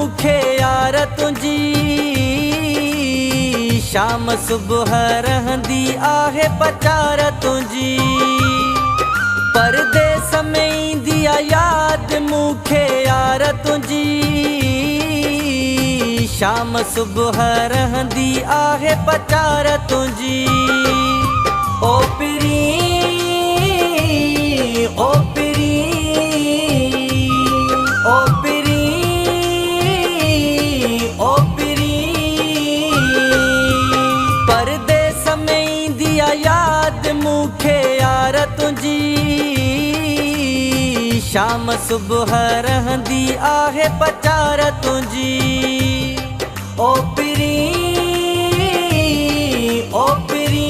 मूंखे यार तुंहिंजी शाम सुबुह रहंदी आहे पचार तुंहिंजी परदेस में ईंदी आहे यादि मूंखे यार तुंहिंजी शाम सुबुह रहंदी आहे पचार तुंहिंजी ओ पिरी ओ पिरी ओ पिरी ओ पिरी परदेस में ईंदी आहे यादि मूंखे यार तुंहिंजी शाम सुबुह रहंदी आहे पचार तुंहिंजी ओ पिरी ओ पिरी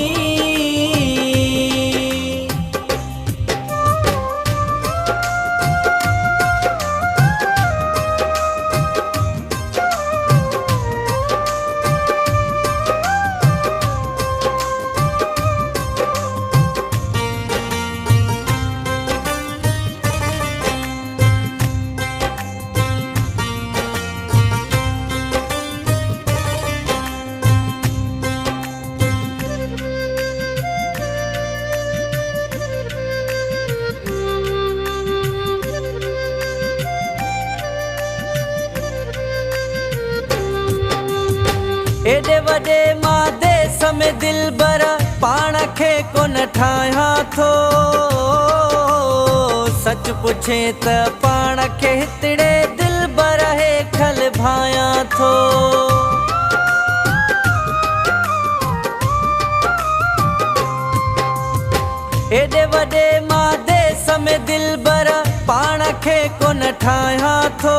एॾे वॾे मां देस में दिलबर पाण खे कोन ठाहियां थो सच पुछे त पाण खे हितड़े दिलबर हेठल भायां थो एॾे वॾे मां देस में दिलबर पाण खे कोन ठाहियां थो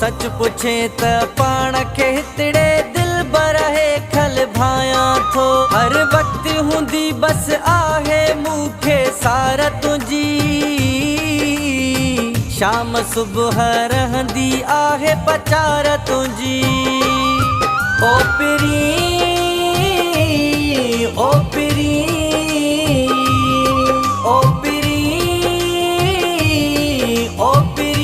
सच पुछे त पाण खे हितड़े दिलबर हेठल भायां थो हर वक्त हूंदी बस आहे मूंखे सार तुंहिंजी शाम सुबुह रहंदी आहे पचार तुंहिंजी ओ पिरी ओ पिरी ओ पिरी ओ पिरी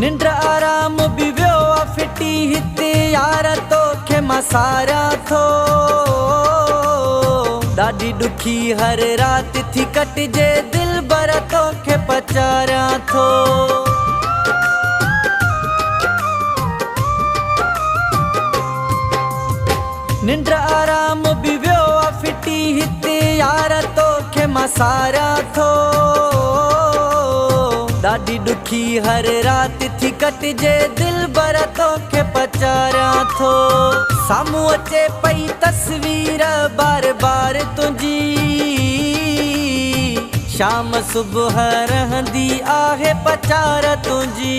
निंड आराम भी वियो आहे फिटी हिते यार तोखे मां सारियां थो ॾाढी ॾुखी हर राति थी कटिजे दिलबर तोखे पचारियां थो निंड आराम भी वियो आहे फिटी हिते यार तोखे मां सारियां थो ॾाढी ॾुखी हर राति थी कटिजे दिलबर तोखे पचारियां थो साम्हूं अचे पई तस्वीर बार बार तुंहिंजी शाम सुबुह रहंदी आहे पचार तुंहिंजी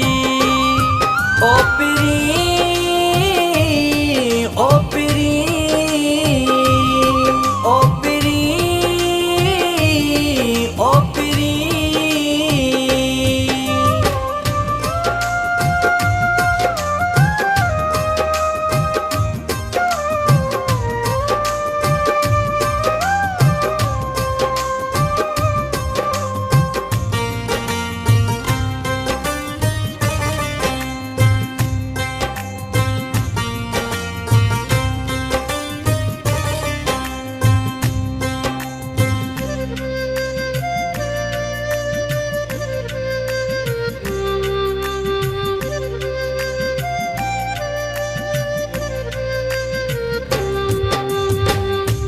ओ पिरी ओ पिरी ओ पिरी ओ पिरी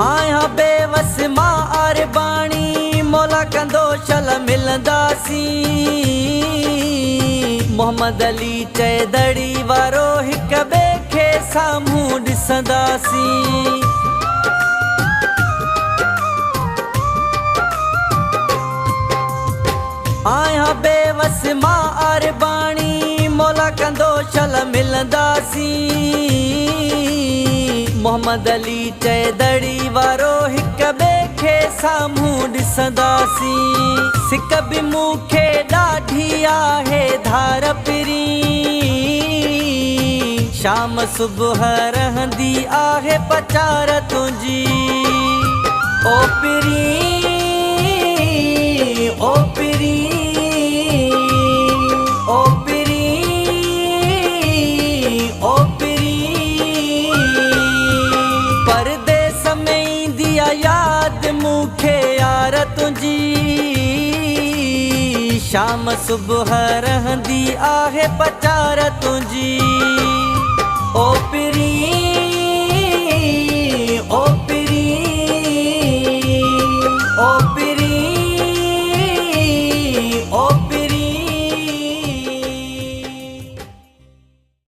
आया बेवस मां आरे बाणी मौला कंदो शल मिलंदासी मोहम्मद अली चए दड़ी वारो हिक ॿिए खे साम्हूं ॾिसंदासी दस मां अरबाणी मौला कंदो शल मिलंदासी। मोहम्मद अली चए दड़ी वारो हिक ॿिए खे साम्हूं ॾिसंदासी। सिक बि मूंखे ॾाढी आहे धार पिरी, शाम सुबुह रहंदी आहे पचार तुंहिंजी। ओ पिरी ओ पिरी ओ पिरी ओ पिरी, परदेस में ईंदी आ याद मूंखे यार तुंहिंजी। शाम सुबुह रहंदी आहे पचार तुंहिंजी। ओ पिरी